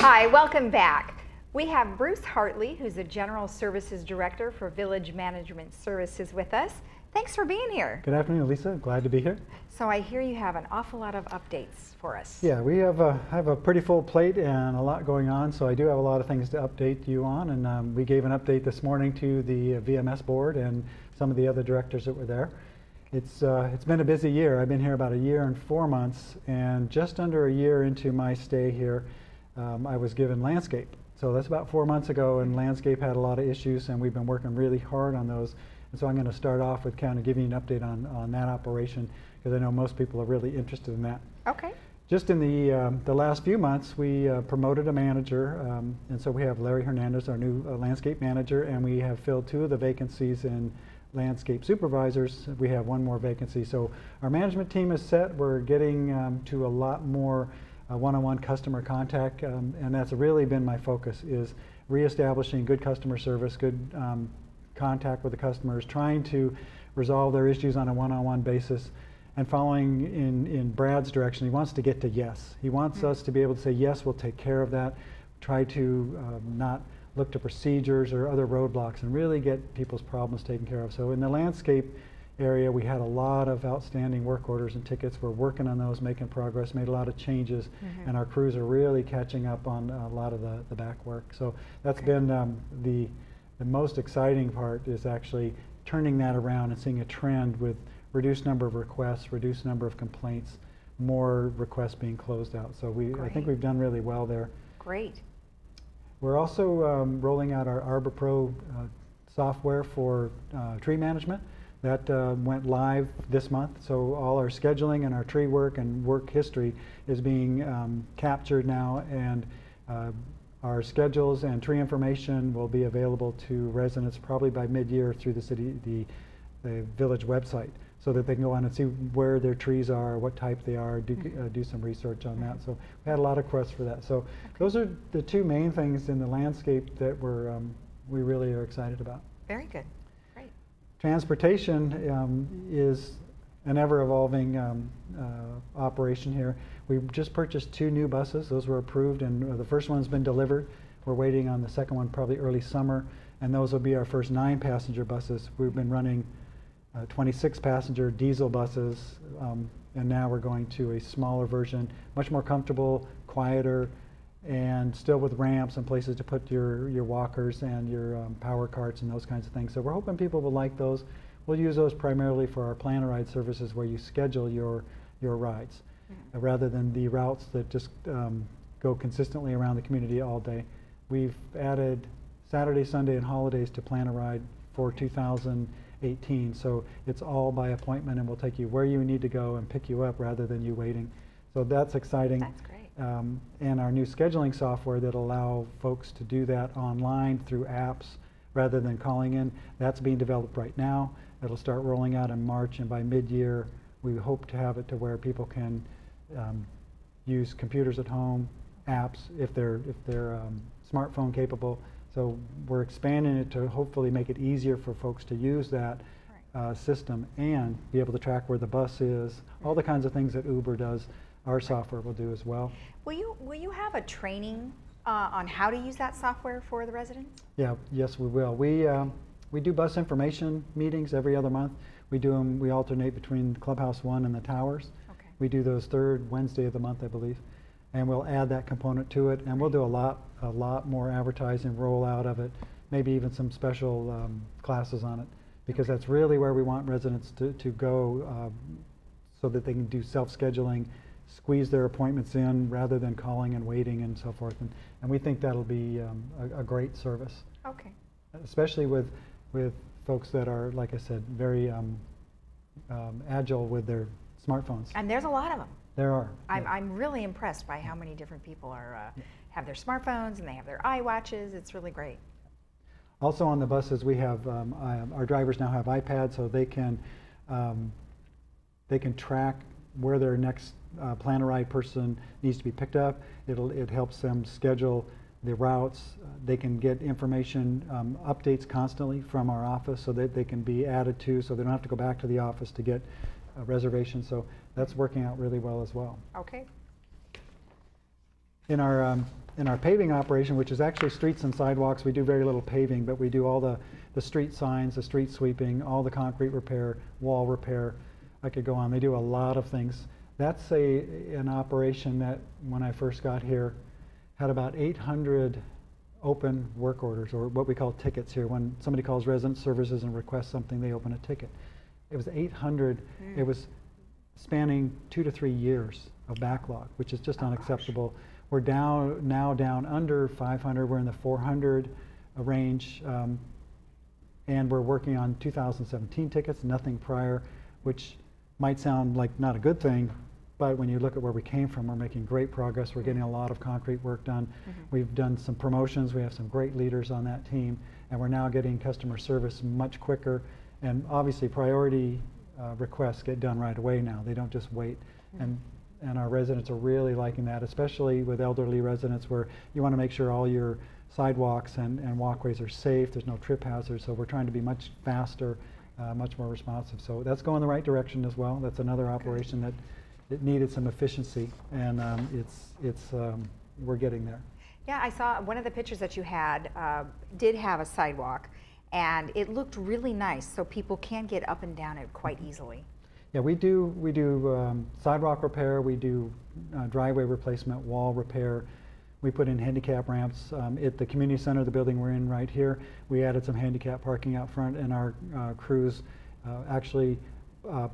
Hi, welcome back. We have Bruce Hartley, who's the General Services Director for Village Management Services with us. Thanks for being here. Good afternoon, Lisa. Glad to be here. So I hear you have an awful lot of updates for us. Yeah, we have a pretty full plate and a lot going on, so I do have a lot of things to update you on. And we gave an update this morning to the VMS board and some of the other directors that were there. It's been a busy year. I've been here about a year and 4 months, and just under a year into my stay here, I was given landscape. So that's about 4 months ago, and landscape had a lot of issues, and we've been working really hard on those. And so I'm going to start off with kind of giving you an update on that operation, because I know most people are really interested in that. Okay. Just in the last few months, we promoted a manager, and so we have Larry Hernandez, our new landscape manager, and we have filled 2 of the vacancies in landscape supervisors. We have 1 more vacancy. So our management team is set. We're getting to a lot more one-on-one customer contact, and that's really been my focus, is reestablishing good customer service, good contact with the customers, trying to resolve their issues on a one-on-one basis, and following in Brad's direction. He wants to get to yes. He wants us to be able to say, yes, we'll take care of that, try to not look to procedures or other roadblocks, and really get people's problems taken care of. So in the landscape area, we had a lot of outstanding work orders and tickets. We're working on those, making progress, made a lot of changes, and our crews are really catching up on a lot of the back work. So that's been the most exciting part, is actually turning that around and seeing a trend with reduced number of requests, reduced number of complaints, more requests being closed out. So I think we've done really well there. Great. We're also rolling out our Arbor Pro software for tree management. That went live this month, so all our scheduling and our tree work and work history is being captured now, and our schedules and tree information will be available to residents probably by mid-year through the village website, so that they can go on and see where their trees are, what type they are, do some research on that. So we had a lot of requests for that. So those are the 2 main things in the landscape that we really are excited about. Very good. Great. Transportation is an ever-evolving operation here. We just purchased 2 new buses. Those were approved, and the first one's been delivered. We're waiting on the second one probably early summer, and those will be our first 9-passenger buses. We've been running 26-passenger diesel buses, and now we're going to a smaller version, much more comfortable, quieter, and still with ramps and places to put your walkers and your power carts and those kinds of things. So we're hoping people will like those. We'll use those primarily for our plan a ride services, where you schedule your rides, rather than the routes that just go consistently around the community all day. We've added Saturday, Sunday, and holidays to plan a ride for 2018, so it's all by appointment, and we'll take you where you need to go and pick you up rather than you waiting. So that's exciting. That's great. And our new scheduling software that allow folks to do that online through apps rather than calling in, that's being developed right now. It'll start rolling out in March, and by mid-year we hope to have it to where people can use computers at home, apps if they're smartphone capable. So we're expanding it to hopefully make it easier for folks to use that system and be able to track where the bus is, all the kinds of things that Uber does. Our software will do as well. Will you have a training on how to use that software for the residents? Yeah, yes, we will. We do bus information meetings every other month. We do them. We alternate between Clubhouse 1 and the towers. Okay. We do those 3rd Wednesday of the month, I believe, and we'll add that component to it. And we'll do a lot more advertising, rollout of it, maybe even some special classes on it, because that's really where we want residents to go, so that they can do self-scheduling, squeeze their appointments in rather than calling and waiting and so forth. And we think that'll be a great service. Okay. Especially with folks that are, like I said, very agile with their smartphones. And there's a lot of them. There are. I'm really impressed by how many different people are have their smartphones and they have their iWatches. It's really great. Also on the buses, we have our drivers now have iPads, so they can track where their next plan a ride person needs to be picked up. It helps them schedule the routes. They can get information, updates constantly from our office, so that they can be added to, so they don't have to go back to the office to get a reservation. So that's working out really well as well. Okay. In our paving operation, which is actually streets and sidewalks, we do very little paving, but we do all the street signs, the street sweeping, all the concrete repair, wall repair. I could go on. They do a lot of things. That's an operation that, when I first got here, had about 800 open work orders, or what we call tickets here. When somebody calls resident services and requests something, they open a ticket. It was 800. It was spanning 2 to 3 years of backlog, which is just unacceptable. Gosh. We're now down under 500. We're in the 400 range, and we're working on 2017 tickets, nothing prior, which might sound like not a good thing, but when you look at where we came from, we're making great progress. We're getting a lot of concrete work done. We've done some promotions. We have some great leaders on that team, and we're now getting customer service much quicker. And obviously, priority requests get done right away now. They don't just wait. And our residents are really liking that, especially with elderly residents, where you want to make sure all your sidewalks and walkways are safe. There's no trip hazards, so we're trying to be much faster, much more responsive. So that's going the right direction as well. That's another operation that it needed some efficiency, and we're getting there. Yeah, I saw one of the pictures that you had did have a sidewalk, and it looked really nice, so people can get up and down it quite easily. Yeah, we do sidewalk repair, we do driveway replacement, wall repair. We put in handicap ramps at the community center, the building we're in right here. We added some handicap parking out front, and our crews actually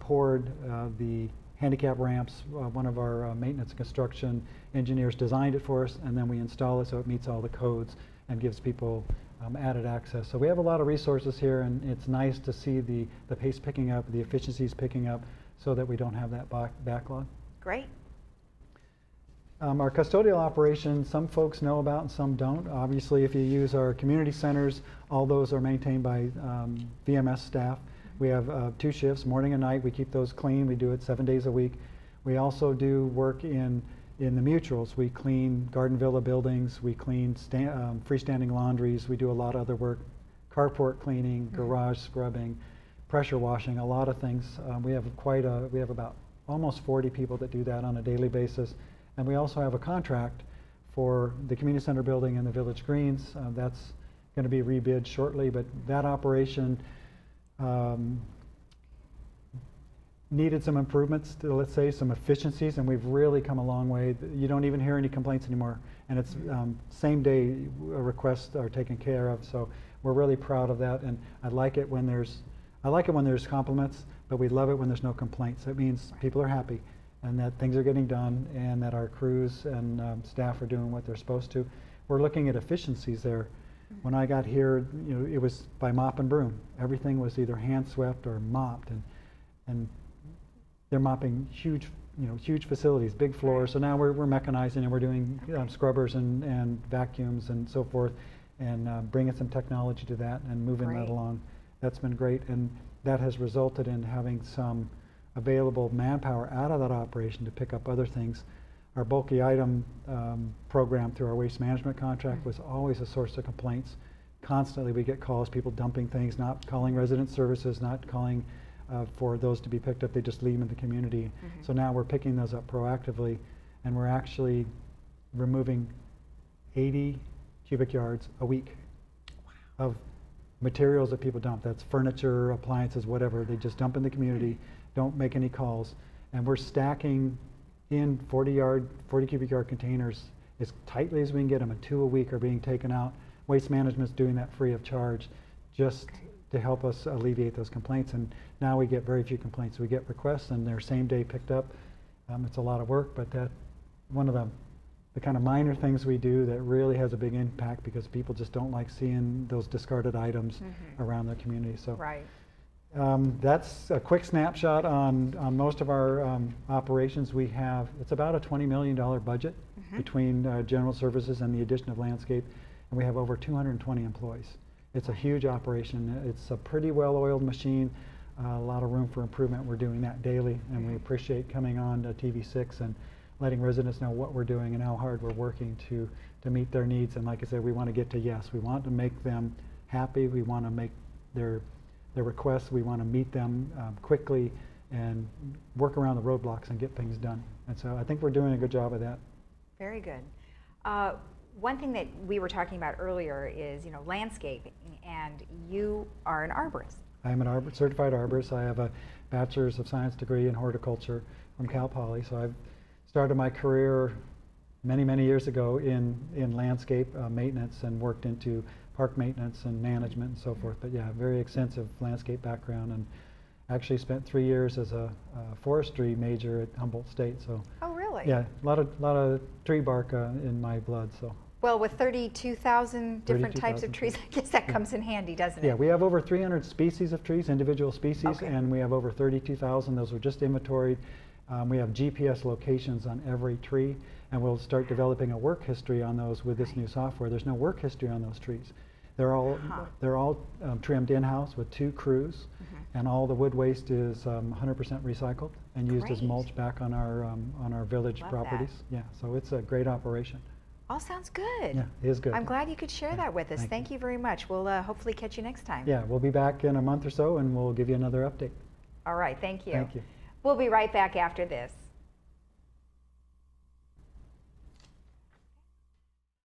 poured the handicap ramps. One of our maintenance and construction engineers designed it for us, and then we install it so it meets all the codes and gives people added access. So we have a lot of resources here, and it's nice to see the pace picking up, the efficiencies picking up, so that we don't have that backlog. Great. Our custodial operation, some folks know about and some don't. Obviously, if you use our community centers, all those are maintained by VMS staff. We have 2 shifts, morning and night. We keep those clean. We do it 7 days a week. We also do work in the mutuals. We clean garden villa buildings. We clean freestanding laundries. We do a lot of other work, carport cleaning, garage scrubbing, pressure washing, a lot of things. We have about almost 40 people that do that on a daily basis. And we also have a contract for the community center building and the village greens. That's going to be rebid shortly, but that operation needed some improvements, to, let's say, some efficiencies, and we've really come a long way. You don't even hear any complaints anymore, and it's same day requests are taken care of. So we're really proud of that, and I like it when there's compliments, but we love it when there's no complaints. It means people are happy, and that things are getting done, and that our crews and staff are doing what they're supposed to. We're looking at efficiencies there. When I got here, it was by mop and broom. Everything was either hand swept or mopped, and they're mopping huge facilities, big floors. So now we're mechanizing, and we're doing scrubbers and vacuums and so forth, and bringing some technology to that and moving that along. That's been great, and that has resulted in having some available manpower out of that operation to pick up other things. Our bulky item program through our waste management contract was always a source of complaints. Constantly we get calls, people dumping things, not calling resident services, not calling for those to be picked up, they just leave them in the community. So now we're picking those up proactively, and we're actually removing 80 cubic yards a week of materials that people dump. That's furniture, appliances, whatever. They just dump in the community, don't make any calls, and we're stacking in 40 cubic yard containers as tightly as we can get them, and 2 a week are being taken out. Waste Management's doing that free of charge, just to help us alleviate those complaints. And now we get very few complaints. We get requests, and they're same day picked up. It's a lot of work, but that one of the kind of minor things we do that really has a big impact, because people just don't like seeing those discarded items around their community. So that's a quick snapshot on most of our operations. It's about a $20 million budget between general services and the addition of landscape, and we have over 220 employees. It's a huge operation. It's a pretty well-oiled machine, a lot of room for improvement. We're doing that daily, and we appreciate coming on to TV6 and letting residents know what we're doing and how hard we're working to meet their needs. And like I said, we want to get to yes. We want to make them happy. We want to make their requests. We want to meet them quickly and work around the roadblocks and get things done. And so I think we're doing a good job of that. Very good. One thing that we were talking about earlier is, landscaping, and you are an arborist. I'm an certified arborist. I have a Bachelor's of Science degree in horticulture from Cal Poly. So I've started my career many, many years ago in landscape maintenance and worked into park maintenance and management and so forth. But yeah, very extensive landscape background, and actually spent 3 years as a forestry major at Humboldt State. So Oh, really? yeah, a lot of tree bark in my blood. So. Well, with 32,000 different types of 32,000 trees, I guess that comes in handy, doesn't it? Yeah, we have over 300 species of trees, individual species, Okay. and we have over 32,000. Those were just inventoried. We have GPS locations on every tree, and we'll start developing a work history on those with this new software. There's no work history on those trees. They're all trimmed in-house with 2 crews, and all the wood waste is 100% recycled and used as Great. mulch back on our village Love properties. that. Yeah, so it's a great operation. All sounds good. Yeah, it is good. I'm glad you could share Yeah, that with us. Thank you very much. We'll hopefully catch you next time. Yeah, we'll be back in a month or so, and we'll give you another update. All right, thank you. Thank you. We'll be right back after this.